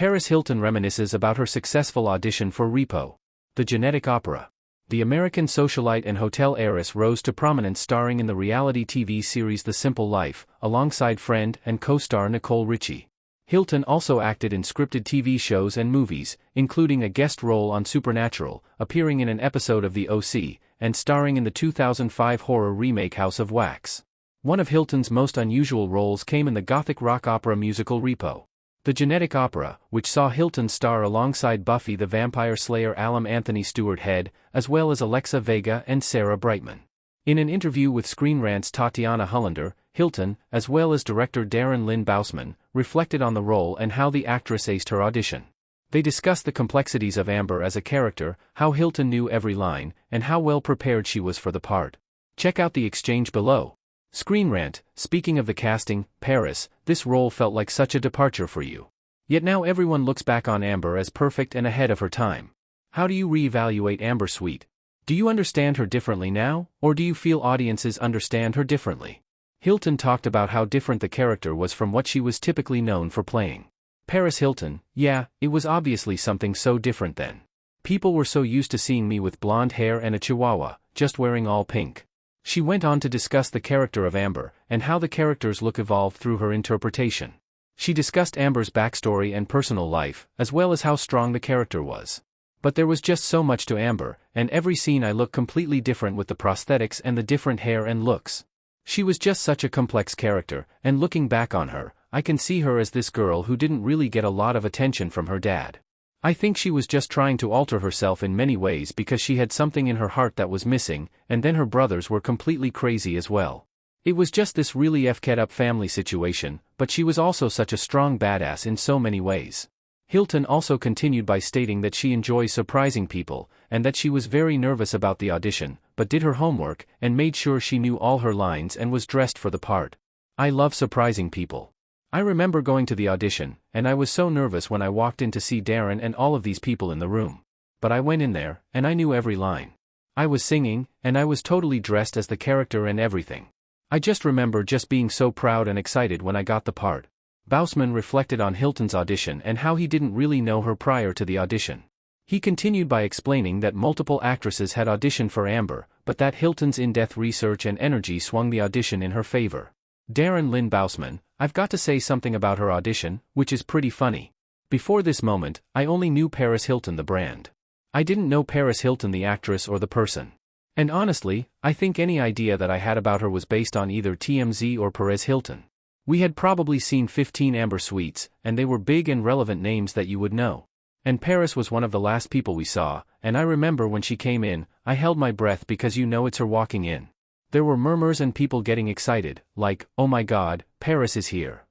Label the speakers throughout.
Speaker 1: Paris Hilton reminisces about her successful audition for Repo, the genetic opera. The American socialite and hotel heiress rose to prominence starring in the reality TV series The Simple Life, alongside friend and co-star Nicole Richie. Hilton also acted in scripted TV shows and movies, including a guest role on Supernatural, appearing in an episode of The OC, and starring in the 2005 horror remake House of Wax. One of Hilton's most unusual roles came in the gothic rock opera musical Repo, the genetic opera, which saw Hilton star alongside Buffy the Vampire Slayer alum Anthony Stewart Head, as well as Alexa Vega and Sarah Brightman. In an interview with Screen Rant's Tatiana Hollander, Hilton, as well as director Darren Lynn Bousman, reflected on the role and how the actress aced her audition. They discussed the complexities of Amber as a character, how Hilton knew every line, and how well prepared she was for the part. Check out the exchange below. Screen Rant, speaking of the casting, Paris, this role felt like such a departure for you. Yet now everyone looks back on Amber as perfect and ahead of her time. How do you reevaluate Amber Sweet? Do you understand her differently now, or do you feel audiences understand her differently? Hilton talked about how different the character was from what she was typically known for playing. Paris Hilton, yeah, it was obviously something so different then. People were so used to seeing me with blonde hair and a chihuahua, just wearing all pink. She went on to discuss the character of Amber, and how the character's look evolved through her interpretation. She discussed Amber's backstory and personal life, as well as how strong the character was. But there was just so much to Amber, and every scene I looked completely different with the prosthetics and the different hair and looks. She was just such a complex character, and looking back on her, I can see her as this girl who didn't really get a lot of attention from her dad. I think she was just trying to alter herself in many ways because she had something in her heart that was missing, and then her brothers were completely crazy as well. It was just this really f'd up family situation, but she was also such a strong badass in so many ways. Hilton also continued by stating that she enjoys surprising people, and that she was very nervous about the audition, but did her homework, and made sure she knew all her lines and was dressed for the part. I love surprising people. I remember going to the audition, and I was so nervous when I walked in to see Darren and all of these people in the room. But I went in there, and I knew every line. I was singing, and I was totally dressed as the character and everything. I just remember just being so proud and excited when I got the part. Bousman reflected on Hilton's audition and how he didn't really know her prior to the audition. He continued by explaining that multiple actresses had auditioned for Amber, but that Hilton's in-depth research and energy swung the audition in her favor. Darren Lynn Bousman, I've got to say something about her audition, which is pretty funny. Before this moment, I only knew Paris Hilton the brand. I didn't know Paris Hilton the actress or the person. And honestly, I think any idea that I had about her was based on either TMZ or Paris Hilton. We had probably seen 15 Amber Sweets, and they were big and relevant names that you would know. And Paris was one of the last people we saw, and I remember when she came in, I held my breath because you know it's her walking in. There were murmurs and people getting excited, like, oh my god, Paris is here.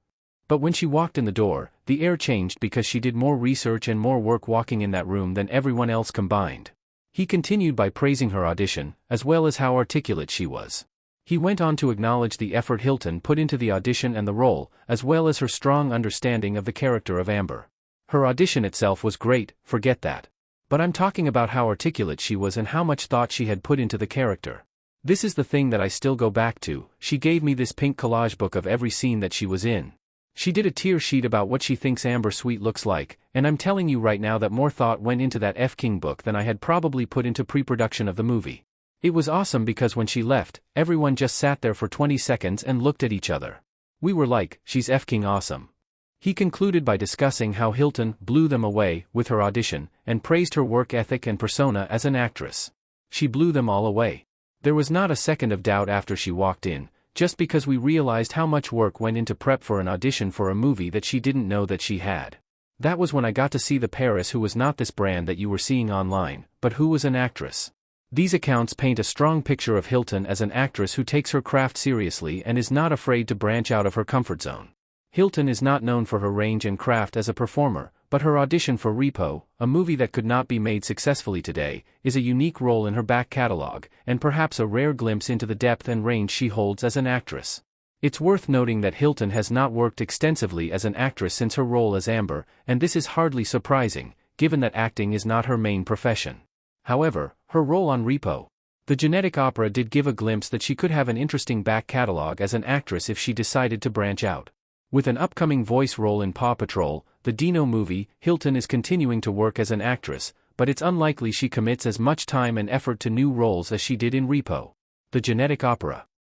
Speaker 1: But when she walked in the door, the air changed because she did more research and more work walking in that room than everyone else combined. He continued by praising her audition, as well as how articulate she was. He went on to acknowledge the effort Hilton put into the audition and the role, as well as her strong understanding of the character of Amber. Her audition itself was great, forget that. But I'm talking about how articulate she was and how much thought she had put into the character. This is the thing that I still go back to. She gave me this pink collage book of every scene that she was in. She did a tier sheet about what she thinks Amber Sweet looks like, and I'm telling you right now that more thought went into that F-King book than I had probably put into pre-production of the movie. It was awesome because when she left, everyone just sat there for 20 seconds and looked at each other. We were like, she's F-King awesome. He concluded by discussing how Hilton blew them away with her audition, and praised her work ethic and persona as an actress. She blew them all away. There was not a second of doubt after she walked in, just because we realized how much work went into prep for an audition for a movie that she didn't know that she had. That was when I got to see the Paris who was not this brand that you were seeing online, but who was an actress. These accounts paint a strong picture of Hilton as an actress who takes her craft seriously and is not afraid to branch out of her comfort zone. Hilton is not known for her range and craft as a performer, but her audition for Repo, a movie that could not be made successfully today, is a unique role in her back catalog, and perhaps a rare glimpse into the depth and range she holds as an actress. It's worth noting that Hilton has not worked extensively as an actress since her role as Amber, and this is hardly surprising, given that acting is not her main profession. However, her role on Repo, the genetic opera, did give a glimpse that she could have an interesting back catalog as an actress if she decided to branch out. With an upcoming voice role in Paw Patrol, The Dino movie, Hilton is continuing to work as an actress, but it's unlikely she commits as much time and effort to new roles as she did in Repo. The Genetic Opera.